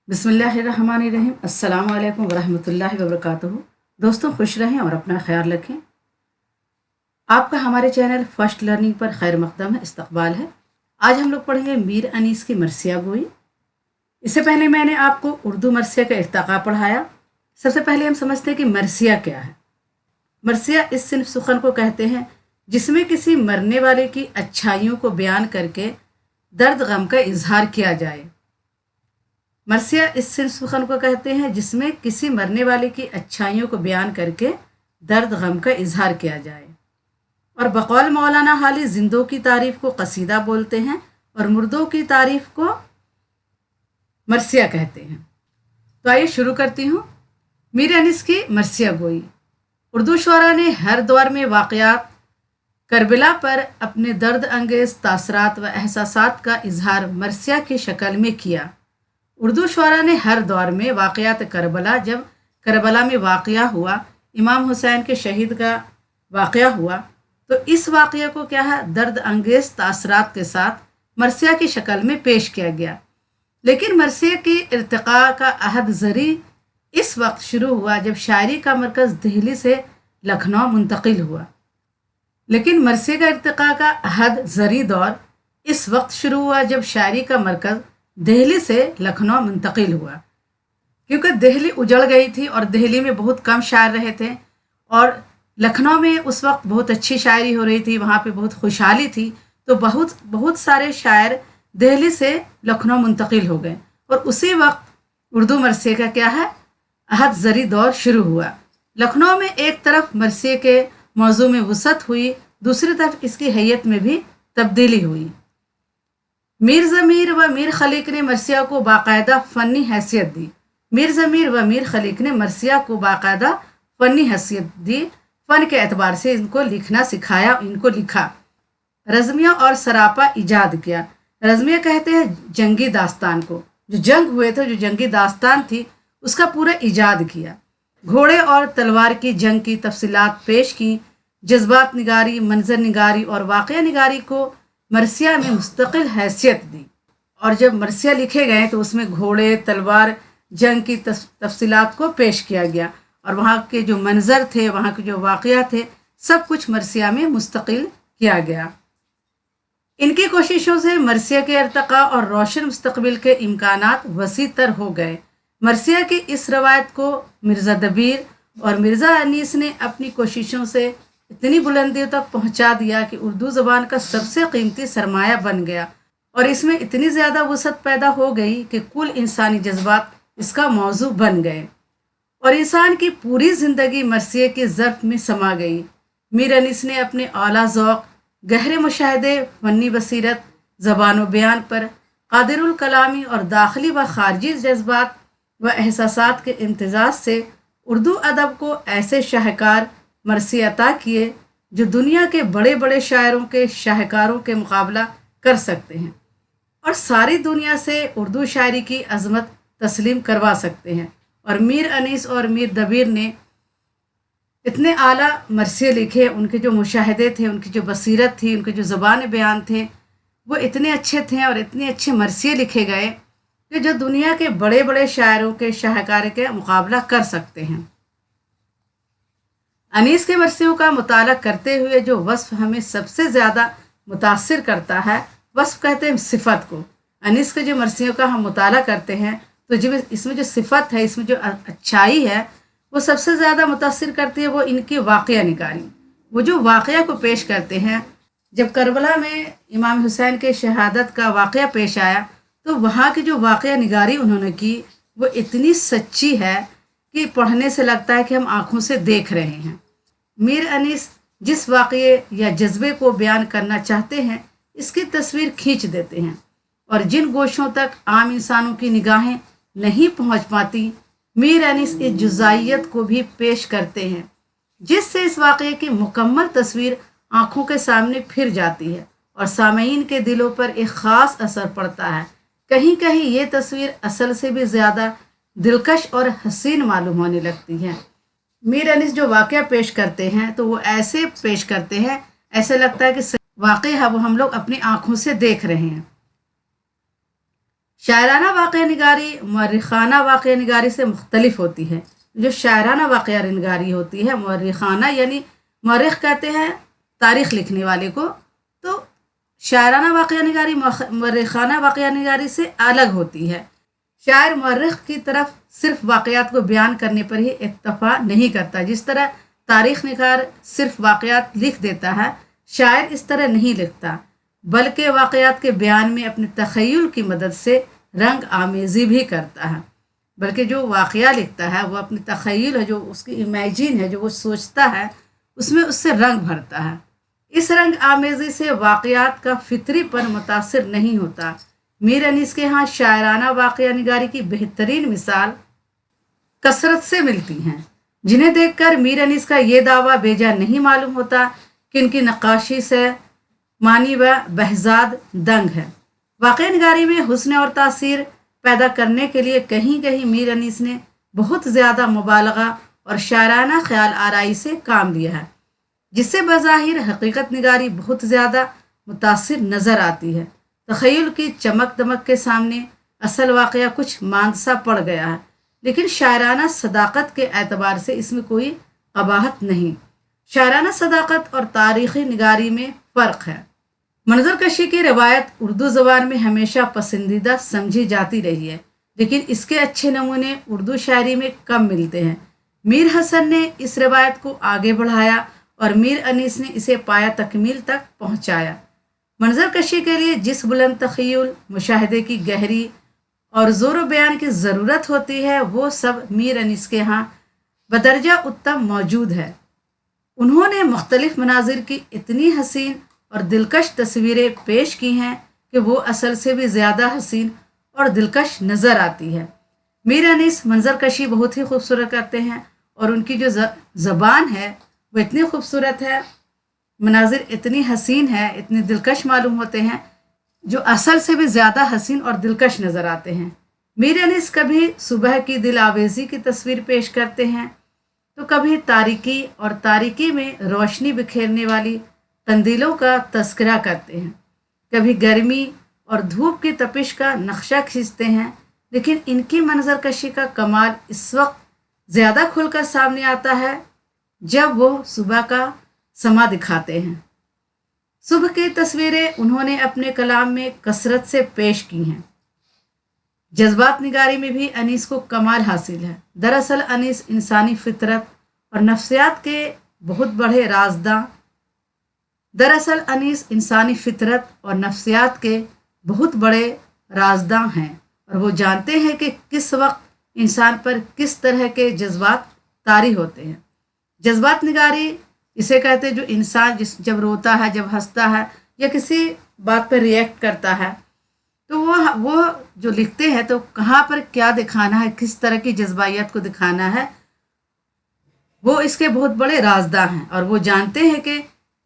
बिस्मिल्लाहिर्रहमानिर्रहीम। अस्सलाम वालेकुम वरहमतुल्लाहि वबरकातुहू। दोस्तों, खुश रहें और अपना ख्याल रखें। आपका हमारे चैनल फर्स्ट लर्निंग पर खैर मकदम है, इस्तकबाल है। आज हम लोग पढ़ेंगे मीर अनीस की मरसिया गोई। इससे पहले मैंने आपको उर्दू मरसिया का इर्तका पढ़ाया। सबसे पहले हम समझते हैं कि मरसिया क्या है। मरसिया इस सिन्फ सुखन को कहते हैं जिसमें किसी मरने वाले की अच्छाइयों को बयान करके दर्द गम का इजहार किया जाए। मरसिया इस सिर्फ सुखन को कहते हैं जिसमें किसी मरने वाले की अच्छाइयों को बयान करके दर्द गम का इजहार किया जाए। और बकौल मौलाना हाली जिंदों की तारीफ को कसीदा बोलते हैं और मुर्दों की तारीफ को मरसिया कहते हैं। तो आइए शुरू करती हूँ। मीर अनीस की मरसिया गोई। उर्दू शुरा ने हर दौर में वाक़यात करबला पर अपने दर्द अंगेज़ तासरात व एहसासात का इजहार मरसिया की शक्ल में किया। उर्दू शुरा ने हर दौर में वाक़यात करबला, जब करबला में वाक़या हुआ, इमाम हुसैन के शहीद का वाक़या हुआ, तो इस वाक़या को क्या है, दर्द अंगेज़ तासरात के साथ मरसिया की शक्ल में पेश किया गया। लेकिन मरसिया की इर्तिक़ा का अहद ज़री इस वक्त शुरू हुआ जब शायरी का मरकज़ दिल्ली से लखनऊ मुंतकिल हुआ। लेकिन मरसिया का इर्तिक़ा का अहद ज़री दौर इस वक्त शुरू हुआ जब शायरी का मरकज़ दिल्ली से लखनऊ मुंतकिल हुआ, क्योंकि दिल्ली उजड़ गई थी और दिल्ली में बहुत कम शायर रहे थे और लखनऊ में उस वक्त बहुत अच्छी शायरी हो रही थी, वहाँ पे बहुत खुशहाली थी। तो बहुत बहुत सारे शायर दिल्ली से लखनऊ मुंतकिल हो गए और उसी वक्त उर्दू मरसिया का क्या है, अहद ज़री दौर शुरू हुआ। लखनऊ में एक तरफ मरसिया के मौजू में वसअत हुई, दूसरी तरफ इसकी हैयत में भी तब्दीली हुई। मीर ज़मीर व मीर खलीक ने मरसिया को बाकायदा फ़नी हैसियत दी। मीर ज़मीर व मीर खलीक ने मरसिया को बाकायदा फ़नी हैसियत दी। फ़न के एतबार से इनको लिखना सिखाया, इनको लिखा। रज़मिया और सरापा ईजाद किया। रज़मिया कहते हैं जंगी दास्तान को, जो जंग हुए थे, जो जंगी दास्तान थी, उसका पूरा ईजाद किया। घोड़े और तलवार की जंग की तफसीलात पेश की। जज्बात निगारी, मंजर निगारी और वाक़या निगारी को मरसिया में मुस्तकिल हैसियत दी। और जब मरसिया लिखे गए तो उसमें घोड़े, तलवार, जंग की तफसीलात को पेश किया गया और वहाँ के जो मंजर थे, वहाँ के जो वाक़या थे, सब कुछ मरसिया में मुस्तकिल किया गया। इनकी कोशिशों से मरसिया के इर्तिक़ा और रोशन मुस्तक़बिल के इम्कानात वसी तर हो गए। मरसिया की इस रवायत को मिर्ज़ा दबीर और मिर्ज़ा अनीस ने अपनी कोशिशों से इतनी बुलंदियों तक पहुंचा दिया कि उर्दू ज़बान का सबसे कीमती सरमाया बन गया और इसमें इतनी ज़्यादा वसअत पैदा हो गई कि कुल इंसानी जज्बात इसका मौजू बन गए और इंसान की पूरी ज़िंदगी मरसिया की ज़र्फ़ में समा गई। मीर अनीस ने अपने आला ज़ौक़, गहरे मुशाहदे, फ़नी बसीरत, ज़बान व बयान पर क़ादिरुल कलामी और दाखिली व ख़ारजी जज्बात व एहसासात के इम्तिज़ाज से उर्दू अदब को ऐसे शाहकार मरसिया अता किए जो दुनिया के बड़े बड़े शायरों के शाहकारों के मुकाबला कर सकते हैं और सारी दुनिया से उर्दू शायरी की अज़मत तस्लीम करवा सकते हैं। और मीर अनीस और मीर दबीर ने इतने आला मरसिया लिखे, उनके जो मुशाहदे थे, उनकी जो बसीरत थी, उनके जो ज़बान बयान थे, वो इतने अच्छे थे और इतने अच्छे मरसिया लिखे गए कि जो दुनिया के बड़े बड़े शायरों के शाहकार के मुकाबला कर सकते हैं। अनीस के मरसियों का मुताला करते हुए जो वस्फ हमें सबसे ज़्यादा मुतासिर करता है, वस्फ कहते हैं सिफत को। अनीस के जो मरसियों का हम मुताला करते हैं तो जब इसमें जो सिफत है, इसमें जो अच्छाई है, वो सबसे ज़्यादा मुतासिर करती है वो इनकी वाक़या निगारी। वो जो वाक़या को पेश करते हैं, जब करबला में इमाम हुसैन के शहादत का वाक़या पेश आया तो वहाँ की जो वाक़या निगारी उन्होंने की वो इतनी सच्ची है कि पढ़ने से लगता है कि हम आँखों से देख रहे हैं। मीर अनीस जिस वाक़ये या जज्बे को बयान करना चाहते हैं, इसकी तस्वीर खींच देते हैं और जिन गोशों तक आम इंसानों की निगाहें नहीं पहुंच पाती, मीर अनीस इस जुज़ाइयत को भी पेश करते हैं जिससे इस वाक़ये की मुकम्मल तस्वीर आँखों के सामने फिर जाती है और सामईन के दिलों पर एक ख़ास असर पड़ता है। कहीं कहीं ये तस्वीर असल से भी ज़्यादा दिलकश और हसीन मालूम होने लगती है। मीर अनीस जो वाक़या पेश करते हैं तो वो ऐसे पेश करते हैं, ऐसे लगता है कि वाक़या है वो हम लोग अपनी आँखों से देख रहे हैं। शायराना वाक़या निगारी मौर्रिखाना वाक़या निगारी से मुख्तलिफ होती है। जो शायराना वाक़या निगारी होती है, मौर्रिखाना यानी मौर्रिख कहते हैं तारीख़ लिखने वाले को, तो शायराना वाक़या निगारी मौर्रिखाना वाक़या निगारी से अलग होती है। शायर मौर्रिख की तरफ सिर्फ वाक़यात को बयान करने पर ही इक्तफ़ा नहीं करता। जिस तरह तारीख़ निगार सिर्फ वाक़यात लिख देता है, शायर इस तरह नहीं लिखता, बल्कि वाक़यात के बयान में अपने तख़य्युल की मदद से रंग आमेज़ी भी करता है। बल्कि जो वाक़या लिखता है वो अपनी तख़य्युल है, जो उसकी इमेजिन है, जो वो सोचता है, उसमें उससे रंग भरता है। इस रंग आमेज़ी से वाक़यात का फितरीपन मुतासिर नहीं होता। मीर अनीस के यहाँ शायराना वाक़या निगारी की बेहतरीन मिसाल कसरत से मिलती हैं, जिन्हें देखकर मीर अनीस का ये दावा बेजा नहीं मालूम होता कि इनकी नक्काशी से मानी व बहजाद दंग है। वाक़या निगारी में हुस्न और तासीर पैदा करने के लिए कहीं कहीं मीर अनीस ने बहुत ज़्यादा मुबालगा और शायराना ख्याल आराई से काम लिया है, जिससे बज़ाहिर हकीकत निगारी बहुत ज़्यादा मुतासिर नज़र आती है। तख़य्युल की चमक दमक के सामने असल वाक़या कुछ मांदसा पड़ गया है, लेकिन शायराना सदाकत के एतबार से इसमें कोई क़बाहत नहीं। शायराना सदाकत और तारीख़ी निगारी में फ़र्क है। मंजर कशी की रवायत उर्दू ज़बान में हमेशा पसंदीदा समझी जाती रही है, लेकिन इसके अच्छे नमूने उर्दू शायरी में कम मिलते हैं। मीर हसन ने इस रवायत को आगे बढ़ाया और मीर अनीस ने इसे पाया तकमील तक पहुँचाया। मंजर कशी के लिए जिस बुलंद तख़य्युल, मुशाहिदे की गहरी और ज़ोर बयान की ज़रूरत होती है, वो सब मीर अनीस के यहाँ बदरजा उत्तम मौजूद है। उन्होंने मुख्तलिफ मनाजिर की इतनी हसीन और दिलकश तस्वीरें पेश की हैं कि वो असल से भी ज़्यादा हसीन और दिलकश नज़र आती है। मीर अनीस मंजर कशी बहुत ही खूबसूरत करते हैं और उनकी जो ज़बान है वो इतनी खूबसूरत है, मनाजिर इतनी हसीन है, इतने दिलकश मालूम होते हैं, जो असल से भी ज़्यादा हसीन और दिलकश नज़र आते हैं। मीर अनीस कभी सुबह की दिल आवेज़ी की तस्वीर पेश करते हैं, तो कभी तारीकी और तारीकी में रोशनी बिखेरने वाली कंदीलों का तस्करा करते हैं। कभी गर्मी और धूप की तपिश का नक्शा खींचते हैं, लेकिन इनकी मंजर कशी का कमाल इस वक्त ज़्यादा खुलकर सामने आता है जब वो सुबह का समा दिखाते हैं। सुबह की तस्वीरें उन्होंने अपने कलाम में कसरत से पेश की हैं। जज्बात निगारी में भी अनीस को कमाल हासिल है। दरअसल अनीस इंसानी फितरत और नफ्सियात के बहुत बड़े राजदां हैं और वो जानते हैं कि किस वक्त इंसान पर किस तरह के जज्बात तारी होते हैं। जज्बात निगारी इसे कहते हैं जो इंसान जब रोता है, जब हंसता है या किसी बात पर रिएक्ट करता है, तो वो जो लिखते हैं तो कहाँ पर क्या दिखाना है, किस तरह की जज्बायत को दिखाना है, वो इसके बहुत बड़े राजदां हैं और वो जानते हैं कि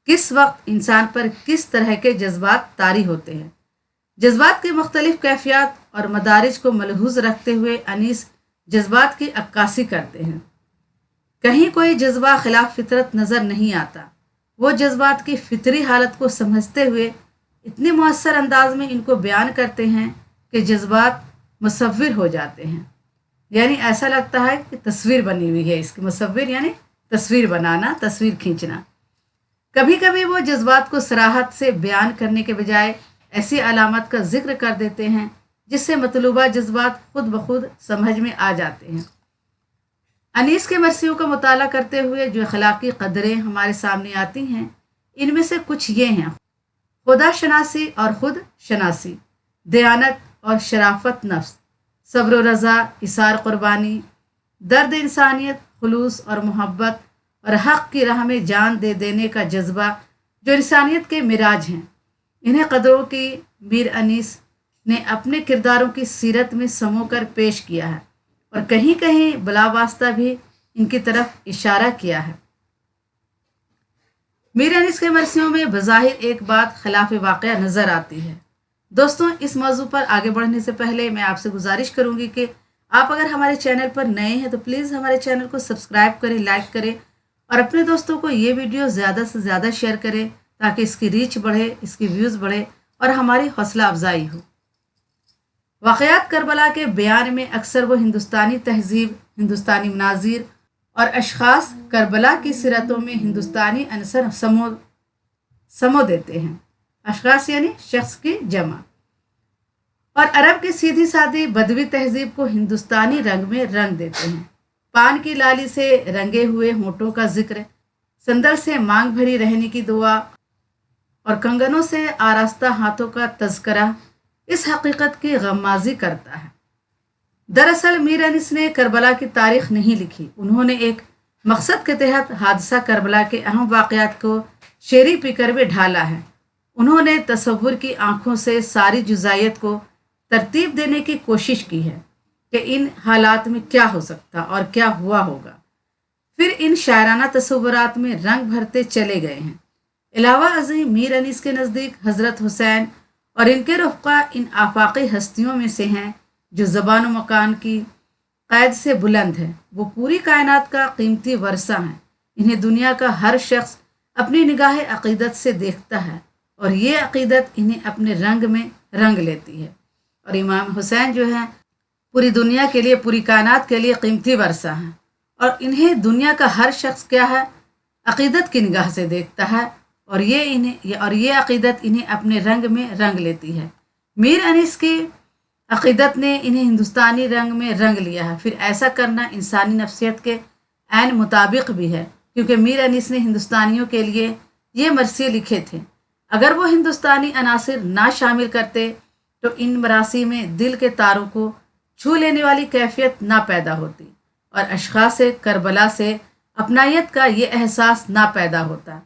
किस वक्त इंसान पर किस तरह के जज्बात तारी होते हैं। जज्बात की मुख्तलिफ कैफियत और मदारिज को मलहूज रखते हुए अनीस जज्बात की अक्कासी करते हैं। कहीं कोई जज्बा खिलाफ फितरत नज़र नहीं आता। वो जज्बात की फितरी हालत को समझते हुए इतने मुअस्सर अंदाज में इनको बयान करते हैं कि जज्बात मुसव्विर हो जाते हैं, यानी ऐसा लगता है कि तस्वीर बनी हुई है इसकी। मुसव्विर यानी तस्वीर बनाना, तस्वीर खींचना। कभी कभी वो जज्बात को सराहत से बयान करने के बजाय ऐसी अलामत का जिक्र कर देते हैं जिससे मतलूबा जज्बात खुद ब खुद समझ में आ जाते हैं। अनीस के मरसियों का मुताला करते हुए जो अखलाकी कदरें हमारे सामने आती हैं, इनमें से कुछ ये हैं: खुदा शनासी और खुद शनासी, दयानत और शराफत नफ्स, सब्र व रज़ा, इसार कुर्बानी, दर्द इंसानियत, खुलूस और मोहब्बत और हक़ की राह में जान दे देने का जज्बा जो इंसानियत के मिराज हैं। इन्हें कदरों की मीर अनीस ने अपने किरदारों की सीरत में समोकर पेश किया है और कहीं कहीं बिलावास्ता भी इनकी तरफ इशारा किया है। मीर अनीस के मरसियों में बज़ाहिर एक बात खिलाफ वाक़या नज़र आती है। दोस्तों, इस मौजू पर आगे बढ़ने से पहले मैं आपसे गुजारिश करूंगी कि आप अगर हमारे चैनल पर नए हैं तो प्लीज़ हमारे चैनल को सब्सक्राइब करें, लाइक करें और अपने दोस्तों को ये वीडियो ज़्यादा से ज़्यादा शेयर करें ताकि इसकी रीच बढ़े, इसकी व्यूज़ बढ़े और हमारी हौसला अफजाई हो। वाक़यात करबला के बयान में अक्सर वो हिंदुस्तानी तहजीब, हिंदुस्तानी मनाजिर और अशख़ास करबला की सीरतों में हिंदुस्तानी अनसर समो देते हैं। अशख़ास यानी शख्स की जमा। और अरब की सीधी सादी बदवी तहजीब को हिंदुस्तानी रंग में रंग देते हैं। पान की लाली से रंगे हुए होठों का जिक्र, संदल से मांग भरी रहने की दुआ और कंगनों से आरास्ता हाथों का तज़करा इस हकीकत की गम्माज़ी करता है। दरअसल मीर अनीस ने करबला की तारीख नहीं लिखी। उन्होंने एक मकसद के तहत हादसा करबला के अहम वाक़यात को शेरी फिक्र में ढाला है। उन्होंने तसव्वुर की आंखों से सारी जुज़ाइयत को तरतीब देने की कोशिश की है कि इन हालात में क्या हो सकता और क्या हुआ होगा। फिर इन शायराना तसव्वुरात में रंग भरते चले गए हैं। अलावा अज़ीम मीर अनीस के नज़दीक हज़रत हुसैन और इनके रफ़्क़ा इन आफाकी हस्तियों में से हैं जो ज़बान व मकान की क़ैद से बुलंद है। वो पूरी कायनात का कीमती वर्सा हैं। इन्हें दुनिया का हर शख्स अपनी निगाह अक़ीदत से देखता है और ये अक़ीदत इन्हें अपने रंग में रंग लेती है। और इमाम हुसैन जो है पूरी दुनिया के लिए, पूरी कायनात के लिए कीमती वर्सा हैं और इन्हें दुनिया का हर शख्स क्या है, अक़ीदत की निगाह से देखता है और ये अक़ीदत इन्हें अपने रंग में रंग लेती है। मीर अनीस की अक़ीदत ने इन्हें हिंदुस्तानी रंग में रंग लिया है। फिर ऐसा करना इंसानी नफ्सियत के ऐन मुताबिक भी है, क्योंकि मीर अनीस ने हिंदुस्तानियों के लिए ये मरसिए लिखे थे। अगर वो हिंदुस्तानी अनासिर ना शामिल करते तो इन मरासी में दिल के तारों को छू लेने वाली कैफियत ना पैदा होती और अशख़ास करबला से अपनायत का ये एहसास ना पैदा होता।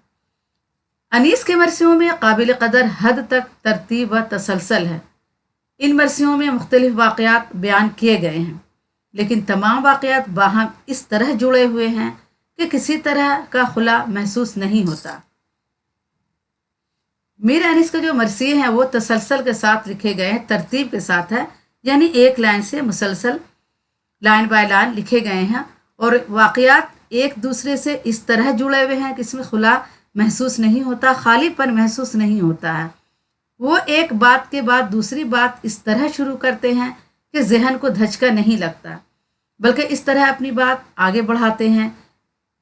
अनीस के मरसियों में काबिल कदर हद तक तरतीब व तसलसल है। इन मरसियों में मुख्तलिफ वाक़यात बयान किए गए हैं, लेकिन तमाम वाक़यात बाहम इस तरह जुड़े हुए हैं कि किसी तरह का खुला महसूस नहीं होता। मीर अनीस के जो मरसिए हैं वो तसलसल के साथ लिखे गए हैं, तरतीब के साथ है, यानी एक लाइन से मुसलसल लाइन बाय लाइन लिखे गए हैं और वाक़यात एक दूसरे से इस तरह जुड़े हुए हैं कि इसमें खुला महसूस नहीं होता, खालीपन महसूस नहीं होता है। वो एक बात के बाद दूसरी बात इस तरह शुरू करते हैं कि जहन को धचका नहीं लगता, बल्कि इस तरह अपनी बात आगे बढ़ाते हैं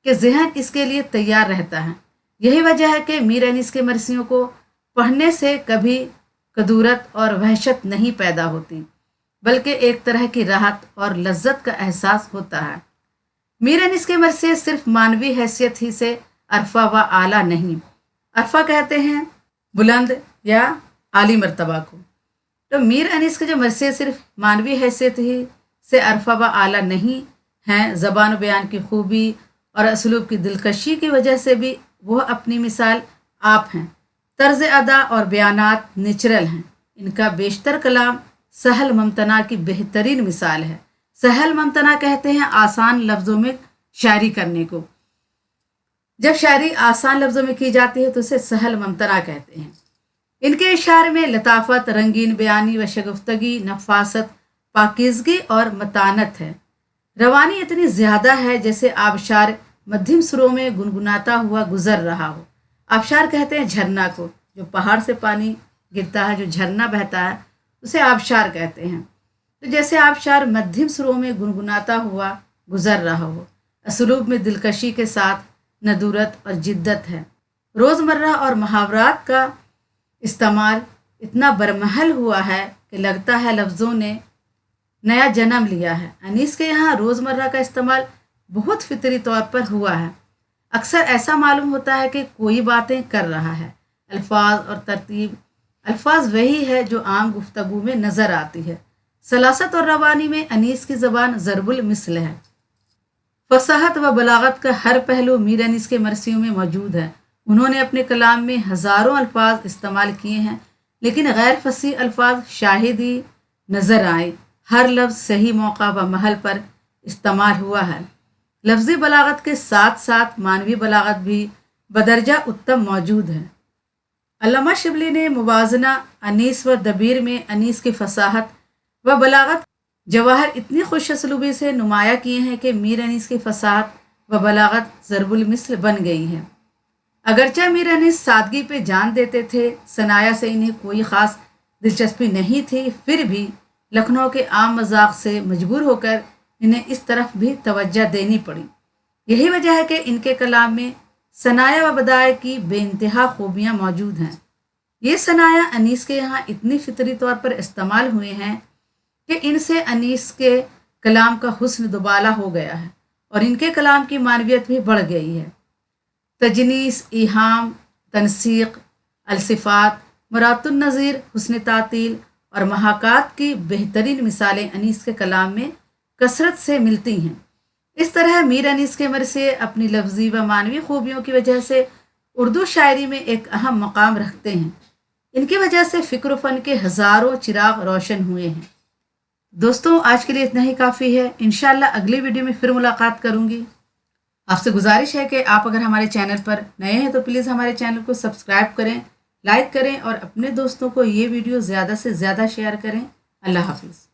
कि जहन इसके लिए तैयार रहता है। यही वजह है कि मीर अनीस के मरसियों को पढ़ने से कभी कदूरत और वहशत नहीं पैदा होती, बल्कि एक तरह की राहत और लज्जत का एहसास होता है। मीर अनीस के मरसिए सिर्फ मानवी हैसियत ही से अरफा व आला नहीं, अरफा कहते हैं बुलंद या आली मर्तबा को, तो मीर अनीस के जो मरसिए सिर्फ मानवी हैसियत ही से अरफा व आला नहीं हैं, ज़बान बयान की खूबी और असलूब की दिलकशी की वजह से भी वह अपनी मिसाल आप हैं। तर्ज अदा और बयानात नेचुरल हैं। इनका बेशतर कलाम सहल ममतना की बेहतरीन मिसाल है। सहल ममतना कहते हैं आसान लफ्ज़ों में शायरी करने को। जब शायरी आसान लफ्ज़ों में की जाती है तो उसे सहल ममतना कहते हैं। इनके इशारे में लताफत, रंगीन बयानी व शगुफ्तगी, नफासत, पाकीज़गी और मतानत है। रवानी इतनी ज़्यादा है जैसे आबशार मध्यम सुरों में गुनगुनाता हुआ गुजर रहा हो। आबशार कहते हैं झरना को, जो पहाड़ से पानी गिरता है, जो झरना बहता है उसे आबशार कहते हैं। तो जैसे आबशार मध्यम सुरों में गुनगुनाता हुआ गुजर रहा हो। असलूब में दिलकशी के साथ नदूरत और जिद्दत है। रोज़मर्रा और मुहावरात का इस्तेमाल इतना बरमहल हुआ है कि लगता है लफ्ज़ों ने नया जन्म लिया है। अनीस के यहाँ रोज़मर्रा का इस्तेमाल बहुत फितरी तौर पर हुआ है। अक्सर ऐसा मालूम होता है कि कोई बातें कर रहा है। अल्फाज और तरतीब, अल्फाज वही है जो आम गुफ्तगू में नज़र आती है। सलासत और रवानी में अनीस की ज़बान ज़रबुल मिसल है। फसाहत व बलागत का हर पहलू मीर अनीस के मरसियों में मौजूद है। उन्होंने अपने कलाम में हज़ारों अल्फाज इस्तेमाल किए हैं, लेकिन गैर फसी अल्फाज शाहिद ही नज़र आए। हर लफ्ज़ सही मौका व महल पर इस्तेमाल हुआ है। लफ्ज़ी बलागत के साथ साथ मानवी बलागत भी बदरजा उत्तम मौजूद है। अल्लामा शिबली ने मुवाजना अनीस व दबीर में अनीस की फसाहत व बलागत जवाहर इतनी खुश असलूबी से नुमाया किए हैं कि मीर अनीस की फसाहत व बलागत ज़रबुल मिसल बन गई है। अगरचे मीर अनीस सादगी पे जान देते थे, सनाया से इन्हें कोई ख़ास दिलचस्पी नहीं थी, फिर भी लखनऊ के आम मजाक से मजबूर होकर इन्हें इस तरफ भी तवज्जो देनी पड़ी। यही वजह है कि इनके कलाम में सनाया व बदाए की बेइंतहा खूबियाँ मौजूद हैं। ये सनाया अनीस के यहाँ इतनी फितरी तौर पर इस्तेमाल हुए हैं कि इनसे अनीस के कलाम का हुस्न दुबाला हो गया है और इनके कलाम की मानवियत भी बढ़ गई है। तजनीस, इहाम, तनसीक, अलसिफ़ात, मुरातुन नज़ीर, हुस्न तातील और महाकात की बेहतरीन मिसालें अनीस के कलाम में कसरत से मिलती हैं। इस तरह मीर अनीस के मरसे अपनी लफ्ज़ी व मानवी खूबियों की वजह से उर्दू शायरी में एक अहम मकाम रखते हैं। इनकी वजह से फ़िक्र फ़न के हज़ारों चिराग रोशन हुए हैं। दोस्तों, आज के लिए इतना ही काफ़ी है। इंशाअल्लाह अगली वीडियो में फिर मुलाकात करूँगी। आपसे गुजारिश है कि आप अगर हमारे चैनल पर नए हैं तो प्लीज़ हमारे चैनल को सब्सक्राइब करें, लाइक करें और अपने दोस्तों को ये वीडियो ज़्यादा से ज़्यादा शेयर करें। अल्लाह हाफिज़।